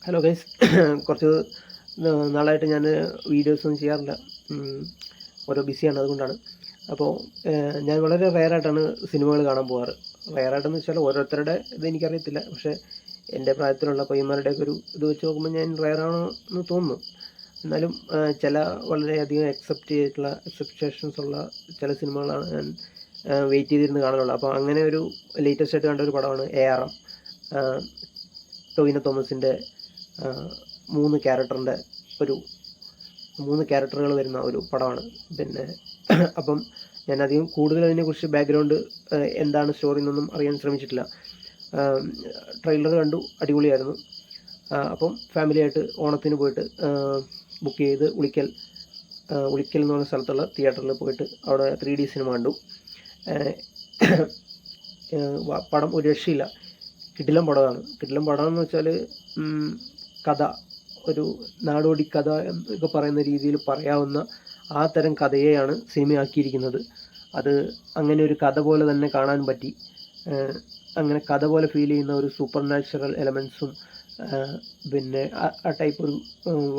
Hello guys. കുറച്ച് നാളായിട്ട് ഞാൻ വീഡിയോസൊന്നും ചെയ്യാറില്ല. ഓരോ ബിസിയാണ്, അതുകൊണ്ടാണ്. അപ്പോൾ ഞാൻ വളരെ റെയറായിട്ടാണ് സിനിമകൾ കാണാൻ പോകാറ്. റെയറായിട്ടെന്ന് വെച്ചാൽ ഓരോരുത്തരുടെ ഇത് എനിക്കറിയത്തില്ല. പക്ഷേ എൻ്റെ പ്രായത്തിലുള്ള പയ്യന്മാരുടെയൊക്കെ ഒരു ഇത് വെച്ച് നോക്കുമ്പോൾ ഞാൻ റെയറാണോ എന്ന് തോന്നുന്നു. എന്നാലും ചില വളരെയധികം എക്സെപ്റ്റേഷൻസ് ഉള്ള ചില സിനിമകളാണ് ഞാൻ വെയിറ്റ് ചെയ്തിരുന്ന് കാണാനുള്ളത്. അപ്പോൾ അങ്ങനെ ഒരു ലേറ്റസ്റ്റ് ആയിട്ട് കണ്ട ഒരു പടമാണ് ARM, ടൊവിനോ തോമസിൻ്റെ മൂന്ന് ക്യാരക്ടറുകൾ വരുന്ന ഒരു പടമാണ്. പിന്നെ അപ്പം ഞാനധികം കൂടുതൽ അതിനെക്കുറിച്ച് ബാക്ക്ഗ്രൗണ്ട് എന്താണ് സ്റ്റോറി എന്നൊന്നും അറിയാൻ ശ്രമിച്ചിട്ടില്ല. ട്രെയിലർ കണ്ടു, അടിപൊളിയായിരുന്നു. അപ്പം ഫാമിലിയായിട്ട് ഓണത്തിന് പോയിട്ട് ബുക്ക് ചെയ്ത് ഉളിക്കൽ എന്ന് പറഞ്ഞ സ്ഥലത്തുള്ള തിയേറ്ററിൽ പോയിട്ട് അവിടെ 3D സിനിമ കണ്ടു. പടം ഒരു രക്ഷയില്ല. കിടിലം പടം എന്ന് വെച്ചാൽ കഥ, ഒരു നാടോടി കഥ എന്നൊക്കെ പറയുന്ന രീതിയിൽ പറയാവുന്ന ആ തരം കഥയെയാണ് സിനിമയാക്കിയിരിക്കുന്നത്. അത് അങ്ങനെ ഒരു കഥ പോലെ തന്നെ കാണാൻ പറ്റി. അങ്ങനെ കഥ പോലെ ഫീൽ ചെയ്യുന്ന ഒരു സൂപ്പർ നാച്ചുറൽ എലമെൻസും പിന്നെ ആ ടൈപ്പ് ഒരു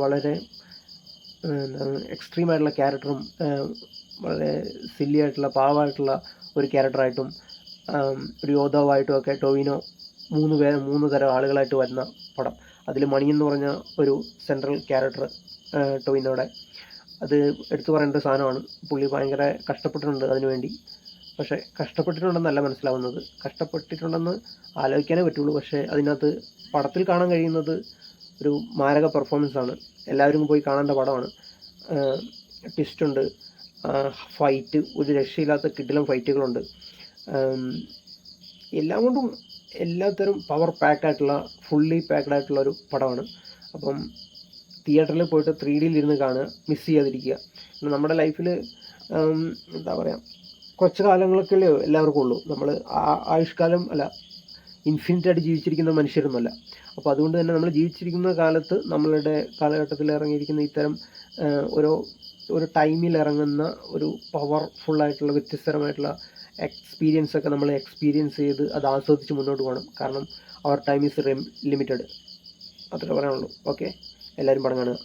വളരെ എക്സ്ട്രീമായിട്ടുള്ള ക്യാരക്ടറും വളരെ സില്ലി ആയിട്ടുള്ള പാവമായിട്ടുള്ള ഒരു ക്യാരക്ടറായിട്ടും ഒരു യോദ്ധാവായിട്ടും ഒക്കെ ടൊവിനോ മൂന്ന് തരം ആളുകളായിട്ട് വരുന്ന പടം. അതിൽ മണി എന്ന് പറഞ്ഞ ഒരു സെൻട്രൽ ക്യാരക്ടർ ടൊവിനോയുടെ, അത് എടുത്തു പറയേണ്ട സാധനമാണ്. പുള്ളി ഭയങ്കര കഷ്ടപ്പെട്ടിട്ടുണ്ട് അതിനുവേണ്ടി. പക്ഷേ കഷ്ടപ്പെട്ടിട്ടുണ്ടെന്നല്ല മനസ്സിലാവുന്നത്, കഷ്ടപ്പെട്ടിട്ടുണ്ടെന്ന് ആലോചിക്കാനേ പറ്റുള്ളൂ. പക്ഷേ അതിനകത്ത് പടത്തിൽ കാണാൻ കഴിയുന്നത് ഒരു മാരക പെർഫോമൻസാണ്. എല്ലാവരും പോയി കാണേണ്ട പടമാണ്. ട്വിസ്റ്റുണ്ട്, ഫൈറ്റ്, ഒരു രക്ഷയില്ലാത്ത കിടിലം ഫൈറ്റുകളുണ്ട്. എല്ലാം കൊണ്ടും എല്ലാത്തരം പവർ പാക്കായിട്ടുള്ള, ഫുള്ളി പാക്ഡ് ആയിട്ടുള്ള ഒരു പടമാണ്. അപ്പം തിയേറ്ററിൽ പോയിട്ട് 3D ഇരുന്ന് കാണുക, മിസ് ചെയ്യാതിരിക്കുക. നമ്മുടെ ലൈഫിൽ എന്താ പറയുക, കുറച്ച് കാലങ്ങളൊക്കെയല്ലേ എല്ലാവർക്കും ഉള്ളൂ. നമ്മൾ ആയുഷ്കാലം അല്ല, ഇൻഫിനിറ്റായിട്ട് ജീവിച്ചിരിക്കുന്ന മനുഷ്യരൊന്നുമല്ല. അപ്പോൾ അതുകൊണ്ട് തന്നെ നമ്മൾ ജീവിച്ചിരിക്കുന്ന കാലത്ത് നമ്മളുടെ കാലഘട്ടത്തിൽ ഇറങ്ങിയിരിക്കുന്ന ഇത്തരം ഒരു ടൈമിൽ ഇറങ്ങുന്ന ഒരു പവർഫുള്ളായിട്ടുള്ള വ്യത്യസ്തരമായിട്ടുള്ള എക്സ്പീരിയൻസൊക്കെ നമ്മൾ എക്സ്പീരിയൻസ് ചെയ്ത് അത് ആസ്വദിച്ച് മുന്നോട്ട് പോകണം. കാരണം അവർ ടൈം ഈസ് ലിമിറ്റഡ്. അത്രേ പറയാനുള്ളൂ. ഓക്കെ, എല്ലാവരും പടം കാണുക.